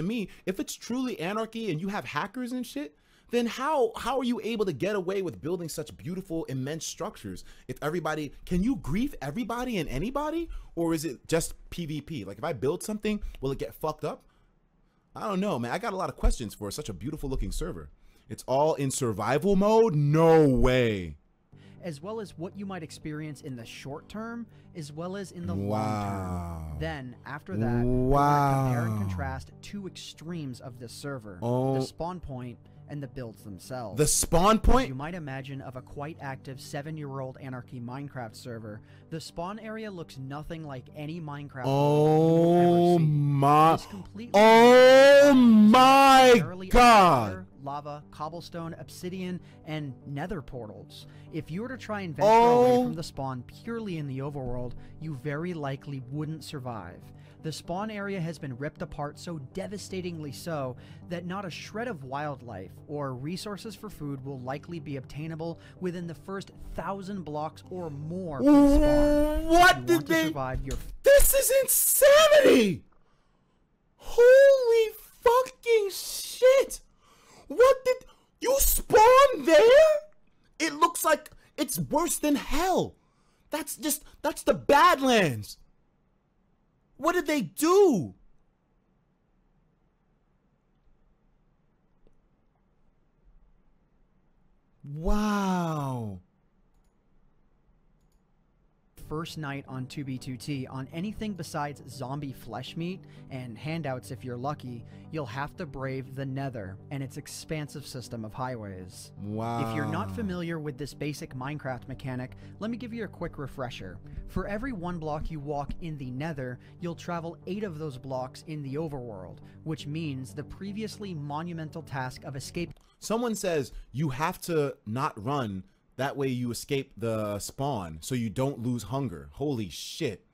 To me, if it's truly anarchy and you have hackers and shit, then how are you able to get away with building such beautiful, immense structures? If everybody, can you grief everybody and anybody? Or is it just PvP? Like if I build something, will it get fucked up? I don't know, man. I got a lot of questions for such a beautiful looking server. It's all in survival mode? No way. As well as what you might experience in the short term, as well as in the long term. Then, after that, we're gonna compare and contrast two extremes of this server. The spawn point and the builds themselves. The spawn point? As you might imagine of a quite active 7-year-old Anarchy Minecraft server, the spawn area looks nothing like any Minecraft oh my god! Water, lava, cobblestone, obsidian, and nether portals. If you were to try and venture away from the spawn purely in the overworld, you very likely wouldn't survive. The spawn area has been ripped apart so devastatingly so that not a shred of wildlife or resources for food will likely be obtainable within the first 1,000 blocks or more from the spawn. What did they... survive your... This is insanity! Holy fucking shit! What did... You spawn there? It looks like it's worse than hell. That's the Badlands. What did they do? Wow. First night on 2B2T on anything besides zombie flesh meat and handouts if you're lucky, you'll have to brave the Nether and its expansive system of highways. Wow. If you're not familiar with this basic Minecraft mechanic, let me give you a quick refresher. For every 1 block you walk in the Nether, you'll travel 8 of those blocks in the overworld, which means the previously monumental task of escape. Someone says you have to not run. That way you escape the spawn so you don't lose hunger. Holy shit.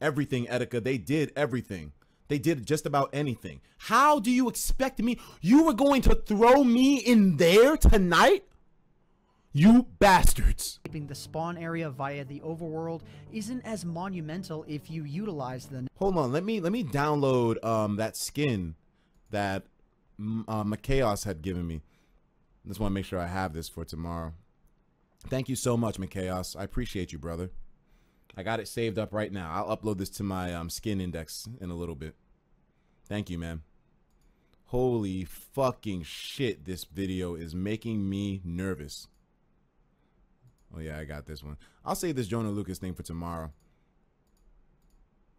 Everything, Etika. They did everything. They did just about anything. How do you expect me? You were going to throw me in there tonight? You bastards. Escaping the spawn area via the overworld isn't as monumental if you utilize the... Hold on. Let me download that skin that Chaos had given me. Just want to make sure I have this for tomorrow. Thank you so much, Chaos. I appreciate you, brother. I got it saved up right now. I'll upload this to my skin index in a little bit. Thank you, man. Holy fucking shit. This video is making me nervous. Oh, yeah, I got this one. I'll save this Jonah Lucas thing for tomorrow.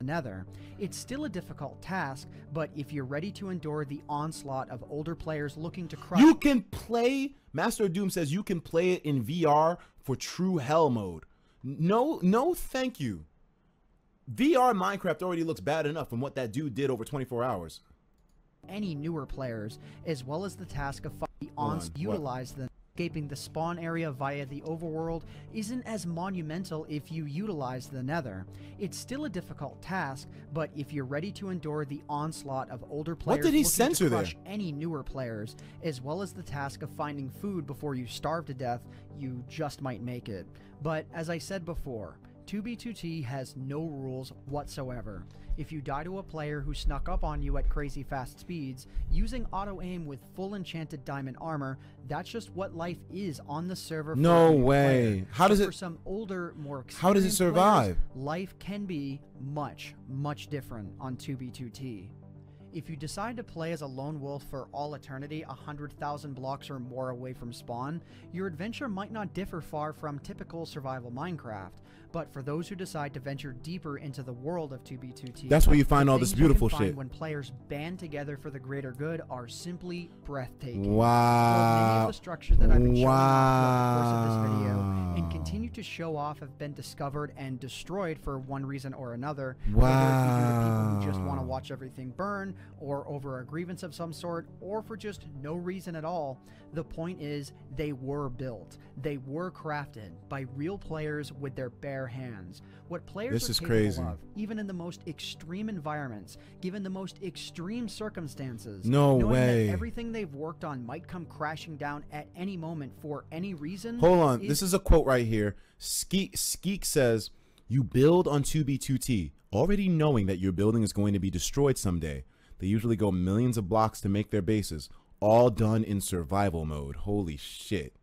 Nether. It's still a difficult task, but if you're ready to endure the onslaught of older players looking to crush... You can play... Master of Doom says you can play it in VR for true hell mode. No, thank you. VR Minecraft already looks bad enough from what that dude did over 24 hours. Any newer players, as well as the task of utilize them. Escaping the spawn area via the overworld isn't as monumental if you utilize the Nether. It's still a difficult task, but if you're ready to endure the onslaught of older players, what did he censor there? Any newer players, as well as the task of finding food before you starve to death, you just might make it. But as I said before, 2B2T has no rules whatsoever. If you die to a player who snuck up on you at crazy fast speeds, using auto-aim with full enchanted diamond armor, that's just what life is on the server. No way. How does it... For some older, more experienced how does it survive? Players, life can be much different on 2B2T. If you decide to play as a lone wolf for all eternity 100,000 blocks or more away from spawn, your adventure might not differ far from typical survival Minecraft. But for those who decide to venture deeper into the world of 2B2T, that's where you find all this beautiful shit. When players band together for the greater good are simply breathtaking. Wow. Many of the structures that I've been showing off throughout the course of this video and continue to show off have been discovered and destroyed for one reason or another. Wow. Whether it be due to people who just want to watch everything burn, or over a grievance of some sort, or for just no reason at all. The point is, they were built. They were crafted by real players with their bare hands. What players are capable of, even in the most extreme environments, given the most extreme circumstances. No way. That everything they've worked on might come crashing down at any moment for any reason. Hold on. This is a quote right here. Skeek says, you build on 2B2T, already knowing that your building is going to be destroyed someday. They usually go millions of blocks to make their bases, all done in survival mode. Holy shit.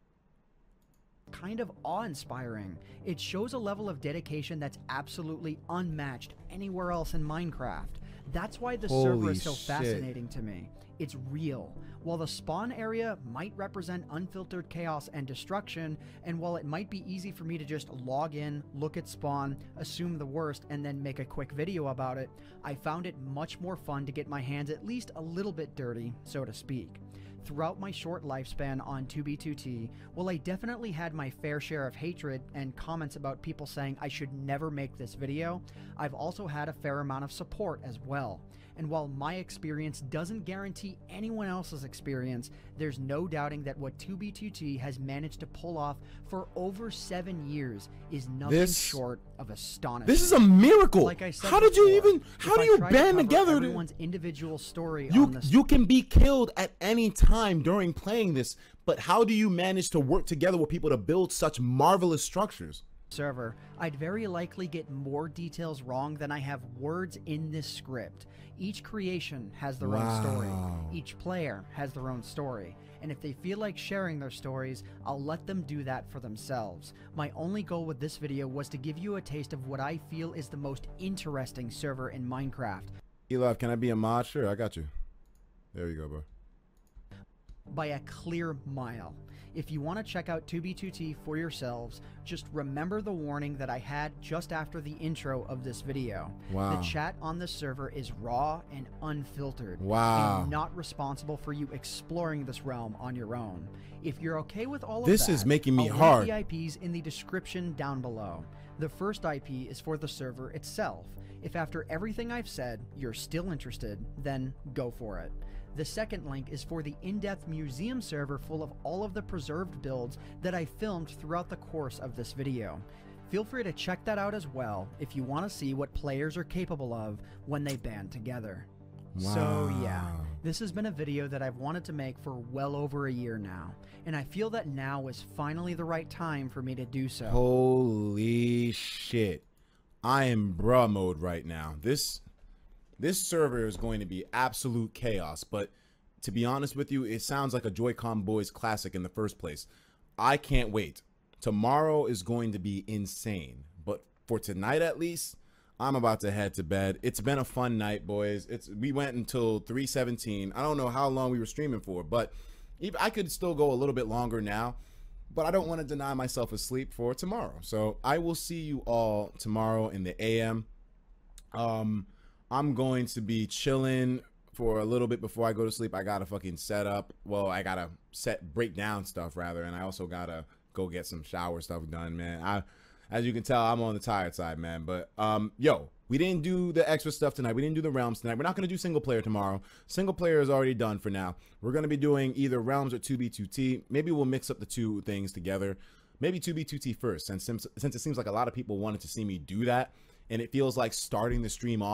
Kind of awe-inspiring. It shows a level of dedication that's absolutely unmatched anywhere else in Minecraft. That's why the server is so fascinating to me. It's real. While the spawn area might represent unfiltered chaos and destruction, and while it might be easy for me to just log in, look at spawn, assume the worst, and then make a quick video about it, I found it much more fun to get my hands at least a little bit dirty, so to speak. Throughout my short lifespan on 2B2T, while I definitely had my fair share of hatred and comments about people saying I should never make this video, I've also had a fair amount of support as well. And while my experience doesn't guarantee anyone else's experience, there's no doubting that what 2B2T has managed to pull off for over 7 years is nothing short of astonishing. This is a miracle. Like I said how did you even, how do you band together? Everyone's individual story on this. You can be killed at any time during playing this, but how do you manage to work together with people to build such marvelous structures? Server, I'd very likely get more details wrong than I have words in this script. Each creation has their own story. Each player has their own story. And if they feel like sharing their stories, I'll let them do that for themselves. My only goal with this video was to give you a taste of what I feel is the most interesting server in Minecraft. Elov, can I be a mod? Sure, I got you. There you go, bro. By a clear mile. If you want to check out 2B2T for yourselves, just remember the warning that I had just after the intro of this video. Wow. The chat on this server is raw and unfiltered. Wow. I'm not responsible for you exploring this realm on your own. If you're okay with all of this that, is making me I'll hard. link the IPs in the description down below. The first IP is for the server itself. If after everything I've said, you're still interested, then go for it. The second link is for the in-depth museum server full of all of the preserved builds that I filmed throughout the course of this video. Feel free to check that out as well if you want to see what players are capable of when they band together. Wow. So yeah, this has been a video that I've wanted to make for well over a year now, and I feel that now is finally the right time for me to do so. Holy shit. I am bruh mode right now. This server is going to be absolute chaos, but to be honest with you, it sounds like a Joy-Con Boys classic in the first place. I can't wait. Tomorrow is going to be insane, but for tonight at least, I'm about to head to bed. It's been a fun night, boys. We went until 3:17. I don't know how long we were streaming for, but I could still go a little bit longer now, but I don't want to deny myself a sleep for tomorrow. So I will see you all tomorrow in the AM. I'm going to be chilling for a little bit before I go to sleep. I gotta fucking set up. Well, I gotta break down stuff rather, and I also gotta go get some shower stuff done, man. As you can tell, I'm on the tired side, man. But yo, we didn't do the extra stuff tonight. We didn't do the realms tonight. We're not gonna do single player tomorrow. Single player is already done for now. We're gonna be doing either realms or 2B2T. Maybe we'll mix up the two things together. Maybe 2B2T first, since it seems like a lot of people wanted to see me do that, and it feels like starting the stream off